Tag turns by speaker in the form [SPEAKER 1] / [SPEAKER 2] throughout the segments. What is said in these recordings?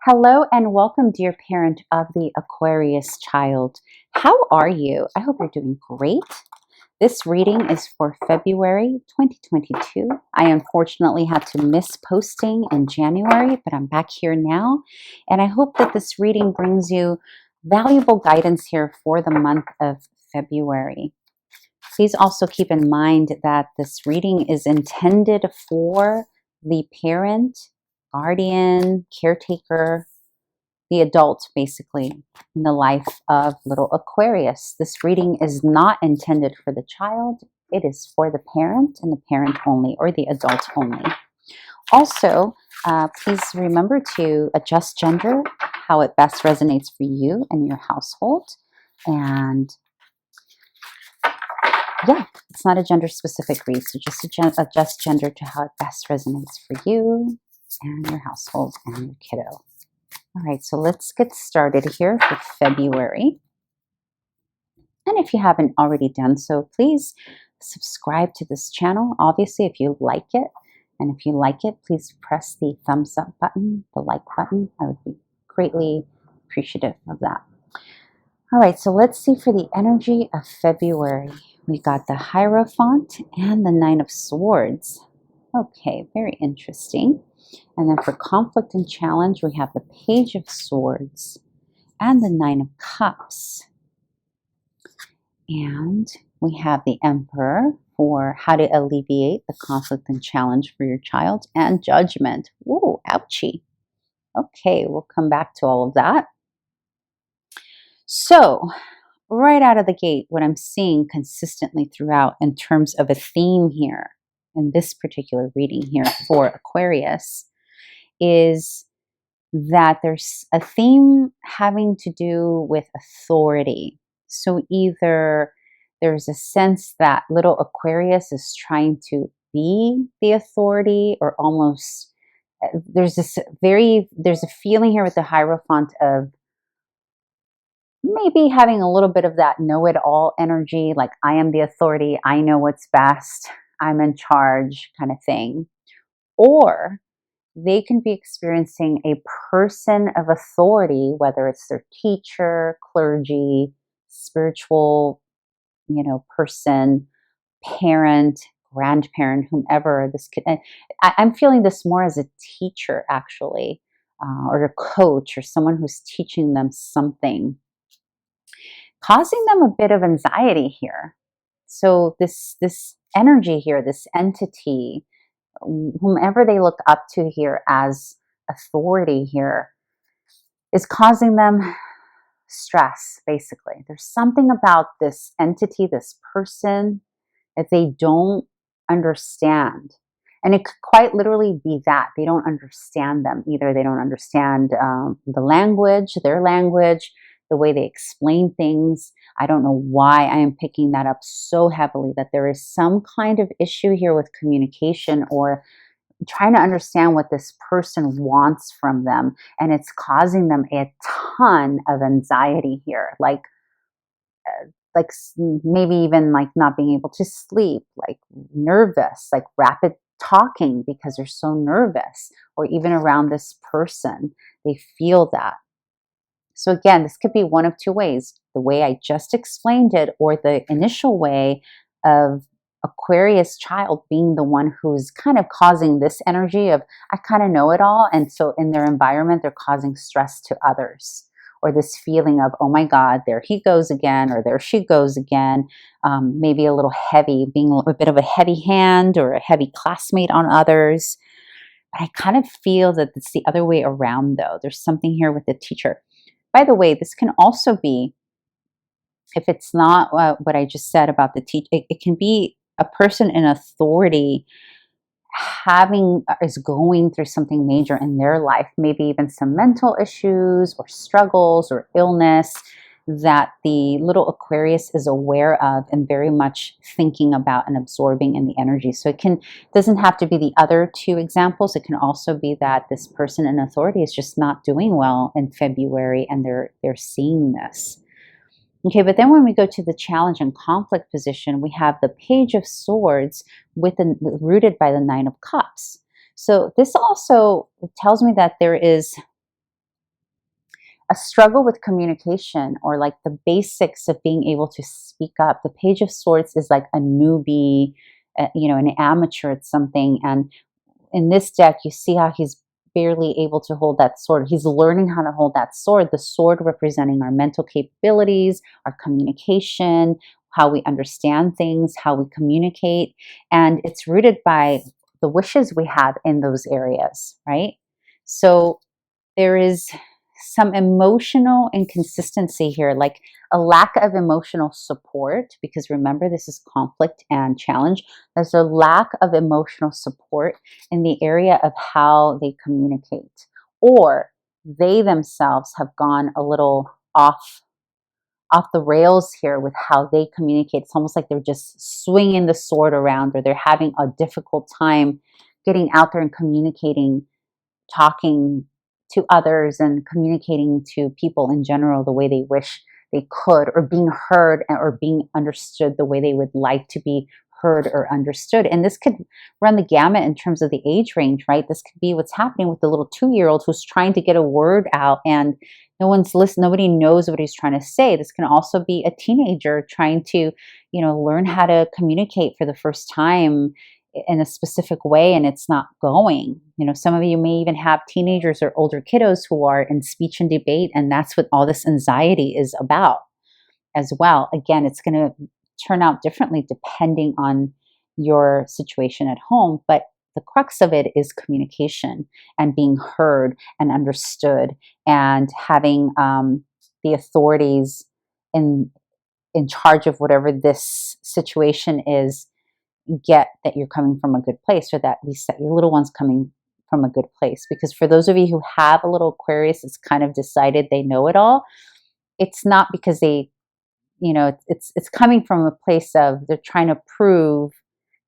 [SPEAKER 1] Hello and welcome, dear parent of the Aquarius child. How are you? I hope you're doing great. This reading is for February 2022. I unfortunately had to miss posting in January, but I'm back here now. And I hope that this reading brings you valuable guidance here for the month of February. Please also keep in mind that this reading is intended for the parent, guardian, caretaker, the adult basically in the life of little Aquarius. This reading is not intended for the child. It is for the parent and the parent only, or the adult only. Also, please remember to adjust gender, how it best resonates for you and your household. And yeah, it's not a gender specific read, so just adjust gender to how it best resonates for you and your household and your kiddo. All right, so let's get started here for February. And if you haven't already done so, please subscribe to this channel, obviously, if you like it. And if you like it, please press the thumbs up button, the like button. I would be greatly appreciative of that. All right, so let's see for the energy of February. We got the Hierophant and the Nine of Swords. Okay, very interesting. And then for conflict and challenge, we have the Page of Swords and the Nine of Cups. And we have the Emperor for how to alleviate the conflict and challenge for your child, and Judgment. Ooh, ouchie. Okay, we'll come back to all of that. So, right out of the gate, what I'm seeing consistently throughout in terms of a theme here, in this particular reading here for Aquarius, is that there's a theme having to do with authority. So either there's a sense that little Aquarius is trying to be the authority, or almost there's a feeling here with the Hierophant of maybe having a little bit of that know-it-all energy, like I am the authority, I know what's best, I'm in charge kind of thing. Or they can be experiencing a person of authority, whether it's their teacher, clergy, spiritual, person, parent, grandparent, whomever this could. I'm feeling this more as a teacher, actually, or a coach, or someone who's teaching them something, causing them a bit of anxiety here. So this energy here, this entity, whomever they look up to here as authority here, is causing them stress, basically. There's something about this entity, this person, that they don't understand. And it could quite literally be that they don't understand them. Either they don't understand the language, their language, the way they explain things. I don't know why I am picking that up so heavily, that there is some kind of issue here with communication, or trying to understand what this person wants from them. And it's causing them a ton of anxiety here. Like maybe even like not being able to sleep, like nervous, like rapid talking because they're so nervous, or even around this person, they feel that. So again, this could be one of two ways: the way I just explained it, or the initial way of Aquarius child being the one who's kind of causing this energy of, I kind of know it all. And so in their environment, they're causing stress to others, or this feeling of, oh my God, there he goes again, or there she goes again. Maybe a little heavy, being a bit of a heavy hand or a heavy classmate on others. But I kind of feel that it's the other way around, though. There's something here with the teacher. By the way, this can also be, if it's not what I just said about the teacher, it can be a person in authority is going through something major in their life, maybe even some mental issues or struggles or illness that the little Aquarius is aware of and very much thinking about and absorbing in the energy. So it doesn't have to be the other two examples. It can also be that this person in authority is just not doing well in February, and they're seeing this. Okay, but then when we go to the challenge and conflict position, we have the Page of Swords rooted by the Nine of Cups. So this also tells me that there is a struggle with communication, or like the basics of being able to speak up. The Page of Swords is like a newbie, an amateur at something. And in this deck, you see how he's barely able to hold that sword. He's learning how to hold that sword, the sword representing our mental capabilities, our communication, how we understand things, how we communicate. And it's rooted by the wishes we have in those areas, right? So there is some emotional inconsistency here, like a lack of emotional support, because remember, this is conflict and challenge. There's a lack of emotional support in the area of how they communicate, or they themselves have gone a little off the rails here with how they communicate. It's almost like they're just swinging the sword around, or they're having a difficult time getting out there and communicating, talking to others and communicating to people in general the way they wish they could, or being heard or being understood the way they would like to be heard or understood. And this could run the gamut in terms of the age range, right? This could be what's happening with the little 2-year-old who's trying to get a word out and no one's listening. Nobody knows what he's trying to say. This can also be a teenager trying to, learn how to communicate for the first time in a specific way, and it's not going. Some of you may even have teenagers or older kiddos who are in speech and debate, and that's what all this anxiety is about as well. Again, it's going to turn out differently depending on your situation at home, but the crux of it is communication and being heard and understood, and having the authorities in charge of whatever this situation is get that you're coming from a good place, or that at least that your little one's coming from a good place. Because for those of you who have a little Aquarius that's kind of decided they know it all, it's not because they, it's coming from a place of they're trying to prove,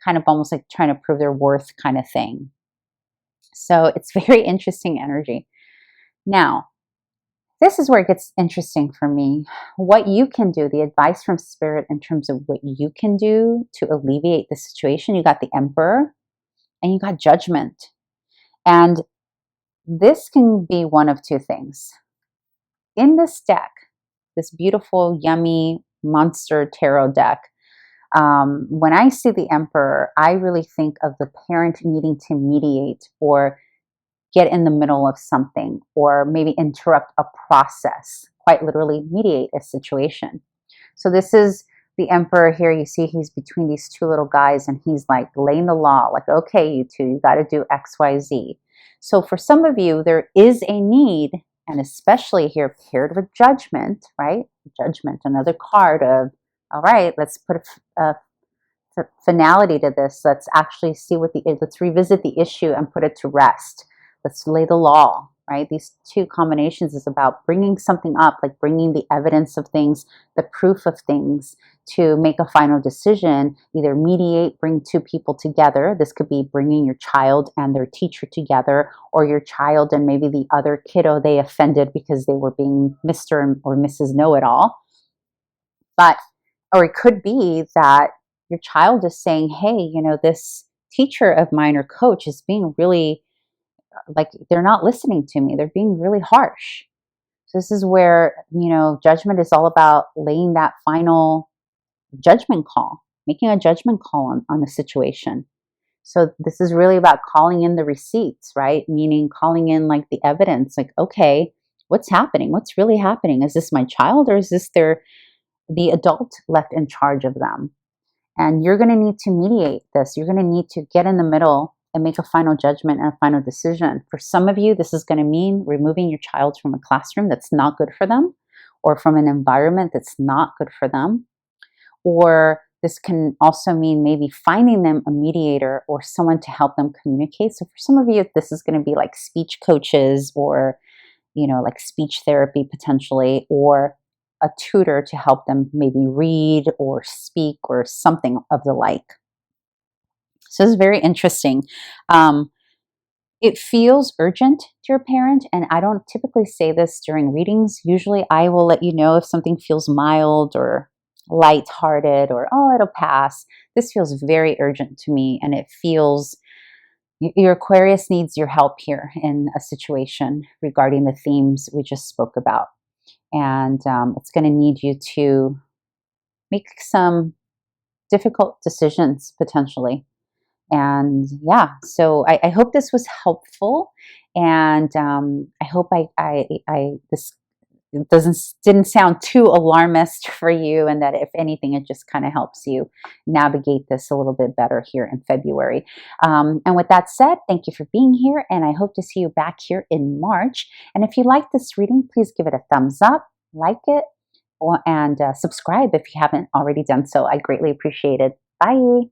[SPEAKER 1] kind of almost like trying to prove their worth kind of thing. So it's very interesting energy. Now, this is where it gets interesting for me. What you can do, the advice from Spirit in terms of what you can do to alleviate the situation. You got the Emperor and you got Judgment. And this can be one of two things. In this deck, this beautiful, yummy monster tarot deck, when I see the Emperor, I really think of the parent needing to mediate or get in the middle of something, or maybe interrupt a process, quite literally mediate a situation. So this is the Emperor here. You see he's between these two little guys, and he's like laying the law, like, okay, you two, you got to do X, Y, Z. So for some of you, there is a need, and especially here paired with Judgment, right? Judgment, another card of, all right, let's put a finality to this. Let's actually see let's revisit the issue and put it to rest. Let's lay the law, right? These two combinations is about bringing something up, like bringing the evidence of things, the proof of things, to make a final decision, either mediate, bring two people together. This could be bringing your child and their teacher together, or your child and maybe the other kiddo they offended because they were being Mr. or Mrs. Know-it-all. Or it could be that your child is saying, hey, this teacher of mine or coach is being really, like, they're not listening to me. They're being really harsh. So this is where, Judgment is all about laying that final judgment call, making a judgment call on the situation. So this is really about calling in the receipts, right? Meaning calling in like the evidence, like, okay, what's happening? What's really happening? Is this my child, or is this the adult left in charge of them? And you're going to need to mediate this. You're going to need to get in the middle and make a final judgment and a final decision. For some of you, this is going to mean removing your child from a classroom that's not good for them, or from an environment that's not good for them. Or this can also mean maybe finding them a mediator or someone to help them communicate. So for some of you, this is going to be like speech coaches, or, like speech therapy potentially, or a tutor to help them maybe read or speak or something of the like. So this is very interesting. It feels urgent to your parent, and I don't typically say this during readings. Usually I will let you know if something feels mild or lighthearted, or, oh, it'll pass. This feels very urgent to me, and it feels Your Aquarius needs your help here in a situation regarding the themes we just spoke about. And it's going to need you to make some difficult decisions potentially. And yeah, so I hope this was helpful. And I hope this didn't sound too alarmist for you, and that if anything, it just kind of helps you navigate this a little bit better here in February. And with that said, thank you for being here, and I hope to see you back here in March. And if you like this reading, please give it a thumbs up, like it, and subscribe if you haven't already done so. I greatly appreciate it. Bye.